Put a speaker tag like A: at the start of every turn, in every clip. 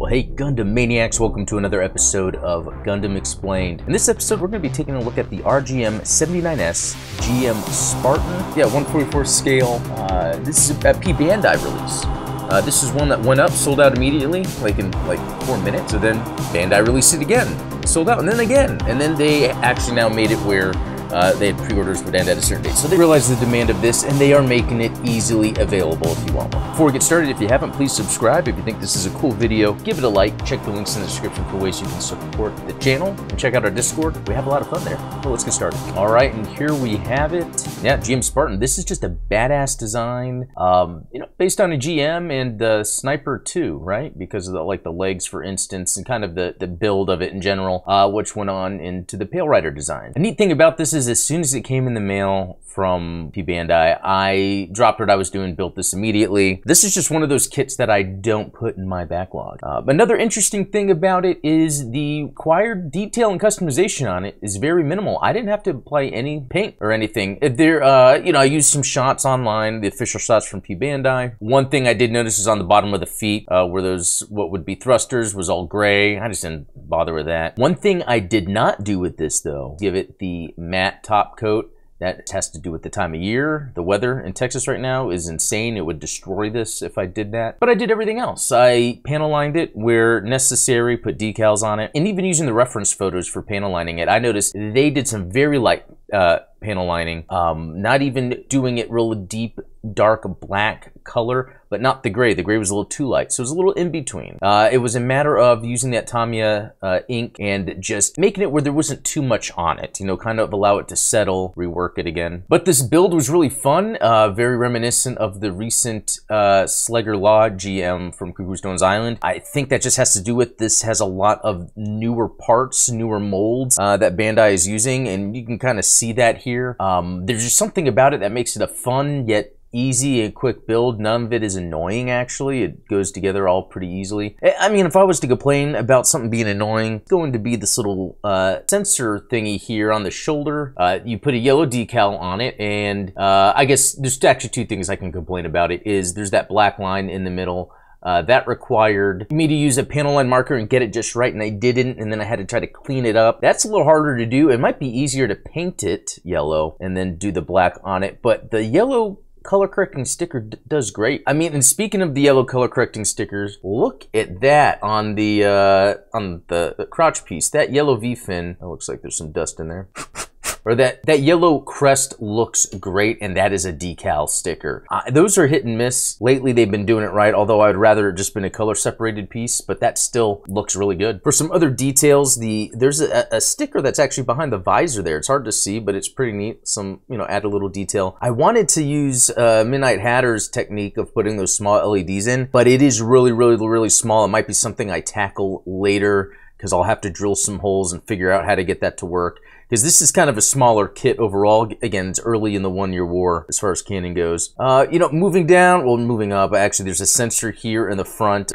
A: Hey Gundam Maniacs, welcome to another episode of Gundam Explained. In this episode, we're going to be taking a look at the RGM-79S GM Spartan. Yeah, 144 scale. This is a P-Bandai release. This is one that went up, sold out immediately, in 4 minutes. So then Bandai released it again, sold out, and then again. And then they actually now made it where they had pre-orders would end at a certain date. So they realized the demand of this, and they are making it easily available if you want one. Before we get started, if you haven't, please subscribe. If you think this is a cool video, give it a like. Check the links in the description for ways you can support the channel. And check out our Discord. We have a lot of fun there. So let's get started. All right, and here we have it. Yeah, GM Spartan. This is just a badass design, based on a GM and the Sniper 2, right? Because of the legs, for instance, and kind of the build of it in general, which went on into the Pale Rider design. The neat thing about this is as soon as it came in the mail from P-Bandai, I dropped what I was doing, built this immediately. This is just one of those kits that I don't put in my backlog. Another interesting thing about it is the required detail and customization on it is very minimal. I didn't have to apply any paint or anything. I used some shots online, the official shots from P-Bandai. One thing I did notice is on the bottom of the feet, where those, what would be thrusters, was all gray. I just didn't bother with that. One thing I did not do with this, though, give it the matte top coat. That has to do with the time of year. The weather in Texas right now is insane. It would destroy this if I did that. But I did everything else. I panel lined it where necessary, put decals on it, and even using the reference photos for panel lining it, I noticed they did some very light panel lining, not even doing it real deep, dark black color, but not the gray. The gray was a little too light, so it was a little in between. It was a matter of using that Tamiya ink and just making it where there wasn't too much on it, kind of allow it to settle, rework it again. But this build was really fun, very reminiscent of the recent Slegger Law GM from Cuckoo Stones Island. I think that just has to do with this has a lot of newer parts, newer molds that Bandai is using, and you can kind of see that here. There's just something about it that makes it a fun yet easy and quick build. None of it is annoying, actually. It goes together all pretty easily. I mean, if I was to complain about something being annoying, it's going to be this little sensor thingy here on the shoulder. You put a yellow decal on it, and I guess there's actually two things I can complain about it. Is there's that black line in the middle. That required me to use a panel line marker and get it just right, and I didn't, and then I had to try to clean it up. That's a little harder to do. It might be easier to paint it yellow and then do the black on it, but the yellow color correcting sticker does great. I mean, and speaking of the yellow color correcting stickers, look at that on the crotch piece. That yellow V-fin, it looks like there's some dust in there. Or that yellow crest looks great, and that is a decal sticker. Those are hit and miss. Lately, they've been doing it right, although I'd rather it just been a color-separated piece, but that still looks really good. For some other details, there's a sticker that's actually behind the visor there. It's hard to see, but it's pretty neat. Some, add a little detail. I wanted to use Midnight Hatter's technique of putting those small LEDs in, but it is really, really, really small. It might be something I tackle later, because I'll have to drill some holes and figure out how to get that to work. Because this is kind of a smaller kit overall. Again, it's early in the 1 year war as far as canon goes. Moving up, actually there's a sensor here in the front,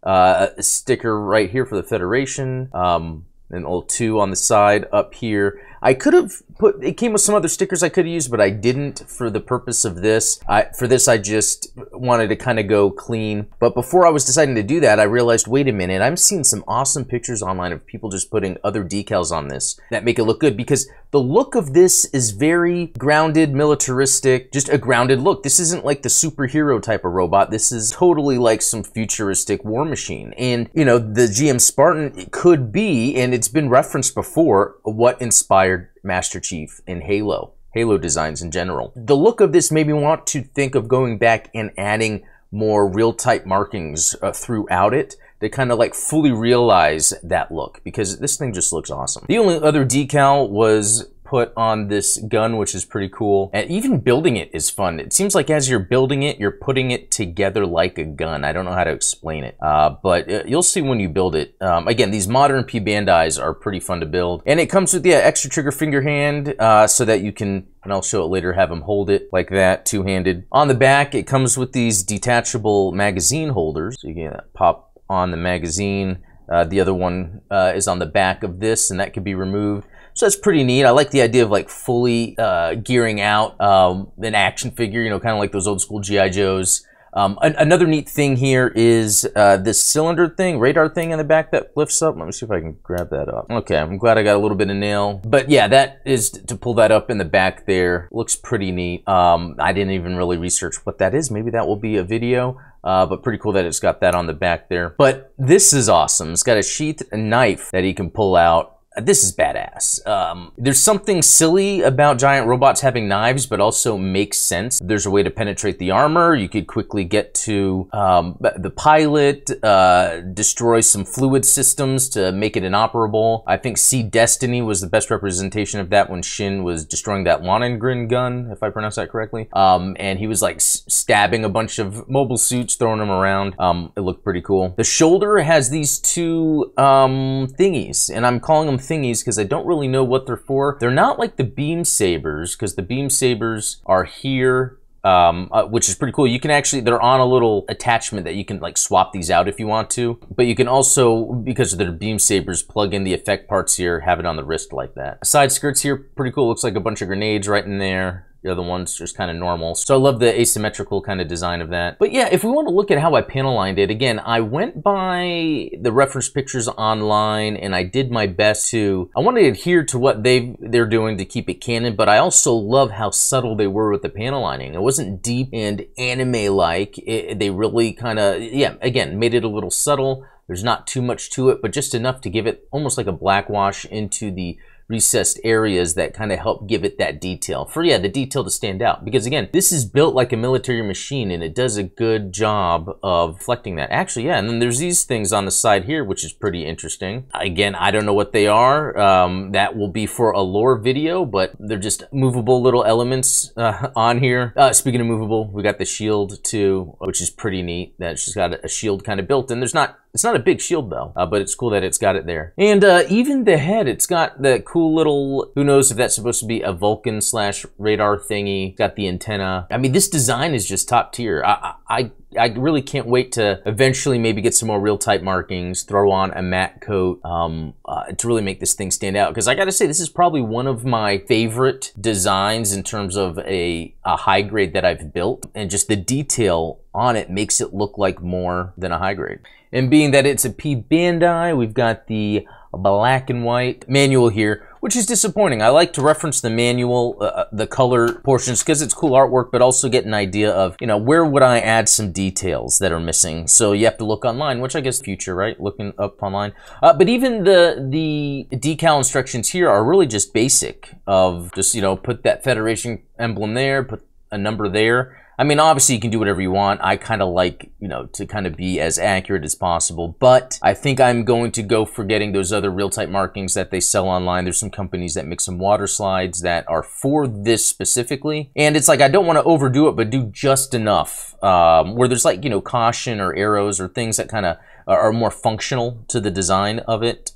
A: a sticker right here for the Federation, an old 2 on the side up here. I could have it came with some other stickers I could have used, but I didn't for the purpose of this. For this, I just wanted to kind of go clean. But before I was deciding to do that, I realized, wait a minute, I'm seeing some awesome pictures online of people just putting other decals on this that make it look good, because the look of this is very grounded, militaristic, just a grounded look. This isn't like the superhero type of robot. This is totally like some futuristic war machine. And, the GM Spartan, it could be, and it's been referenced before, what inspired Master Chief in Halo designs in general. The look of this made me want to think of going back and adding more real type markings throughout it to kind of fully realize that look, because this thing just looks awesome. The only other decal was put on this gun, which is pretty cool. And even building it is fun. It seems like as you're building it, you're putting it together like a gun. I don't know how to explain it, but you'll see when you build it. Again, these modern P-Bandais are pretty fun to build. And it comes with the extra trigger finger hand so that you can, and I'll show it later, have them hold it like that, two-handed. On the back, it comes with these detachable magazine holders. So you can pop on the magazine. The other one is on the back of this, and that can be removed. So that's pretty neat. I like the idea of fully gearing out an action figure, kind of like those old school G.I. Joes. Another neat thing here is this cylinder thing, radar thing in the back that lifts up. Let me see if I can grab that up. Okay, I'm glad I got a little bit of nail. But yeah, that is to pull that up in the back there. Looks pretty neat. I didn't even really research what that is. Maybe that will be a video. But pretty cool that it's got that on the back there. But this is awesome. It's got a sheath knife that he can pull out. This is badass. There's something silly about giant robots having knives, but also makes sense. There's a way to penetrate the armor. You could quickly get to the pilot, destroy some fluid systems to make it inoperable. I think See Destiny was the best representation of that when Shin was destroying that Lonengrin gun, if I pronounce that correctly. And he was like stabbing a bunch of mobile suits, throwing them around. It looked pretty cool. The shoulder has these two thingies, and I'm calling them thingies because I don't really know what they're for. They're not like the beam sabers, because the beam sabers are here, which is pretty cool. You can actually, they're on a little attachment that you can like swap these out if you want to, but you can also, because they're beam sabers, plug in the effect parts here, have it on the wrist like that. Side skirts here, pretty cool. Looks like a bunch of grenades right in there. The other one's just kind of normal. So I love the asymmetrical kind of design of that. But yeah, if we want to look at how I panel lined it, again, I went by the reference pictures online and I did my best to, I want to adhere to what they're doing to keep it canon, but I also love how subtle they were with the panel lining. It wasn't deep and anime-like. They really kind of, yeah, again, made it a little subtle. There's not too much to it, but just enough to give it almost like a black wash into the recessed areas that kind of help give it that detail. For, yeah, the detail to stand out. Because again, this is built like a military machine and it does a good job of reflecting that. Actually, yeah, and then there's these things on the side here, which is pretty interesting. Again, I don't know what they are. That will be for a lore video, but they're just movable little elements on here. Speaking of movable, we got the shield too, which is pretty neat. That's just got a shield kind of built in. It's not a big shield though, but it's cool that it's got it there. And even the head, it's got the cool little, who knows if that's supposed to be a Vulcan slash radar thingy. It's got the antenna. I mean, this design is just top tier. I really can't wait to eventually maybe get some more real type markings, throw on a matte coat to really make this thing stand out. Because I gotta say, this is probably one of my favorite designs in terms of a high grade that I've built. And just the detail on it makes it look like more than a high grade. And being that it's a P-Bandai, we've got the black and white manual here, which is disappointing. I like to reference the manual, the color portions, because it's cool artwork, but also get an idea of, you know, where would I add some details that are missing. So you have to look online, which I guess future, right? Looking up online. But even the decal instructions here are really just basic of just, you know, put that Federation emblem there, put a number there. I mean, obviously you can do whatever you want. I kind of like, you know, to kind of be as accurate as possible, but I think I'm going to go for getting those other real type markings that they sell online. There's some companies that make some water slides that are for this specifically. And it's like, I don't want to overdo it, but do just enough where there's like, you know, caution or arrows or things that kind of are more functional to the design of it,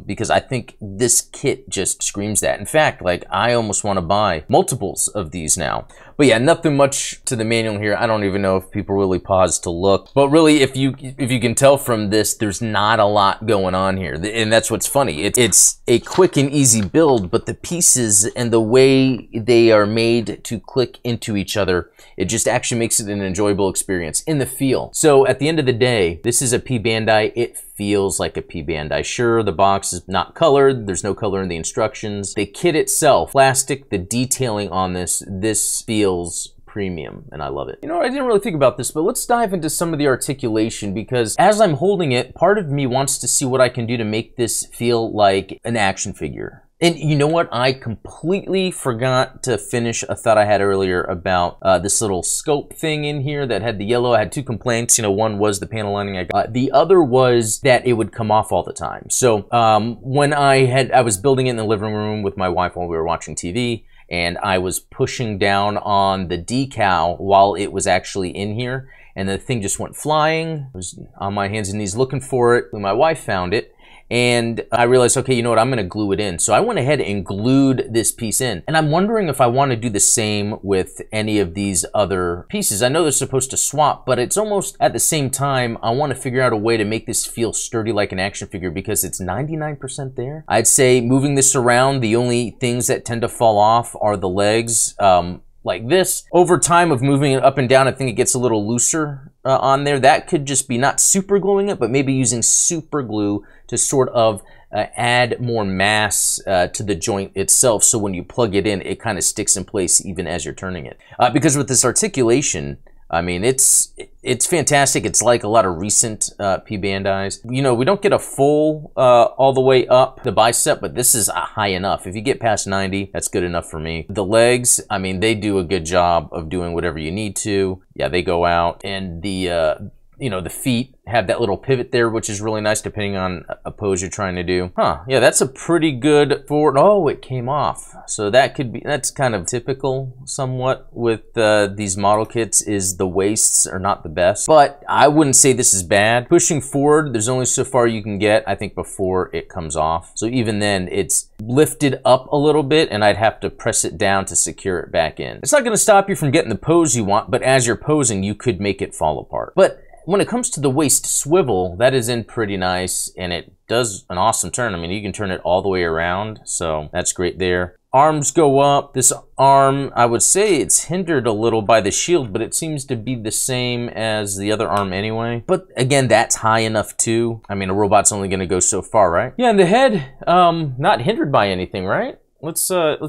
A: because I think this kit just screams that. In fact, like, I almost want to buy multiples of these now. But yeah, nothing much to the manual here. I don't even know if people really pause to look. But really, if you can tell from this, there's not a lot going on here. And that's what's funny. It's a quick and easy build, but the pieces and the way they are made to click into each other, it just actually makes it an enjoyable experience in the feel. So at the end of the day, this is a P-Bandai. It feels like a P-Bandai. Sure, the box is not colored. There's no color in the instructions. The kit itself, plastic, the detailing on this feels premium, and I love it. You know, I didn't really think about this, but let's dive into some of the articulation, because as I'm holding it, part of me wants to see what I can do to make this feel like an action figure. And you know what? I completely forgot to finish a thought I had earlier about this little scope thing in here that had the yellow. I had two complaints. You know, one was the panel lining I got. The other was that it would come off all the time. So when I was building it in the living room with my wife while we were watching TV, and I was pushing down on the decal while it was actually in here, and the thing just went flying. I was on my hands and knees looking for it. My wife found it. And I realized, okay, you know what, I'm gonna glue it in. So I went ahead and glued this piece in. And I'm wondering if I wanna do the same with any of these other pieces. I know they're supposed to swap, but it's almost at the same time, I wanna figure out a way to make this feel sturdy like an action figure, because it's 99% there. I'd say moving this around, the only things that tend to fall off are the legs. like this. Over time of moving it up and down, I think it gets a little looser on there. That could just be not super gluing it, but maybe using super glue to sort of add more mass to the joint itself, so when you plug it in, it kind of sticks in place even as you're turning it. Because with this articulation, I mean, it's fantastic. It's like a lot of recent P-Bandais. You know, we don't get a full all the way up the bicep, but this is high enough. If you get past 90, that's good enough for me. The legs, I mean, they do a good job of doing whatever you need to. Yeah, they go out, and the you know, the feet have that little pivot there, which is really nice depending on a pose you're trying to do. Huh, yeah, that's a pretty good forward. Oh, it came off. So that could be, that's kind of typical somewhat with these model kits, is the waists are not the best. But I wouldn't say this is bad. Pushing forward, there's only so far you can get, I think, before it comes off. So even then, it's lifted up a little bit, and I'd have to press it down to secure it back in. It's not gonna stop you from getting the pose you want, but as you're posing, you could make it fall apart. But when it comes to the waist swivel, that is in pretty nice, and it does an awesome turn. I mean, you can turn it all the way around, so that's great there. Arms go up. This arm, I would say it's hindered a little by the shield, but it seems to be the same as the other arm anyway. But again, that's high enough too. I mean, a robot's only gonna go so far, right? Yeah, and the head, not hindered by anything, right? Let's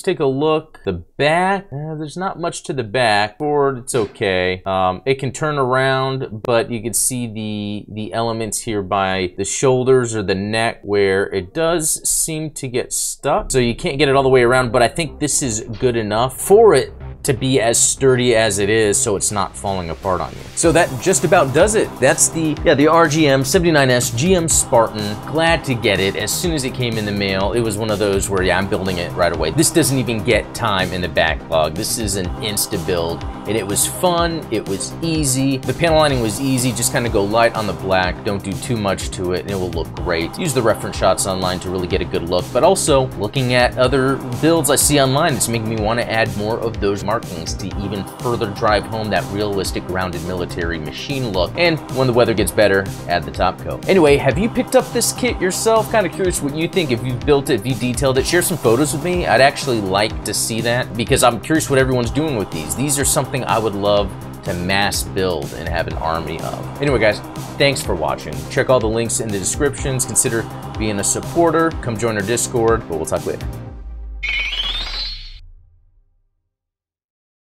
A: take a look. The back, there's not much to the back. Forward, it's okay. It can turn around, but you can see the elements here by the shoulders or the neck where it does seem to get stuck. So you can't get it all the way around, but I think this is good enough for it to be as sturdy as it is, so it's not falling apart on you. So that just about does it. That's the RGM-79S GM Spartan. Glad to get it. As soon as it came in the mail, it was one of those where, yeah, I'm building it right away. This doesn't even get time in the backlog. This is an insta build, and it was fun. It was easy. The panel lining was easy. Just kind of go light on the black. Don't do too much to it, and it will look great. Use the reference shots online to really get a good look, but also looking at other builds I see online, it's making me want to add more of those markings to even further drive home that realistic grounded military machine look. And when the weather gets better, add the top coat. Anyway, have you picked up this kit yourself? Kind of curious what you think. If you've built it, if you detailed it, share some photos with me. I'd actually like to see that, because I'm curious what everyone's doing with these. These are something I would love to mass build and have an army of. Anyway, guys, thanks for watching. Check all the links in the descriptions. Consider being a supporter. Come join our Discord, but we'll talk later.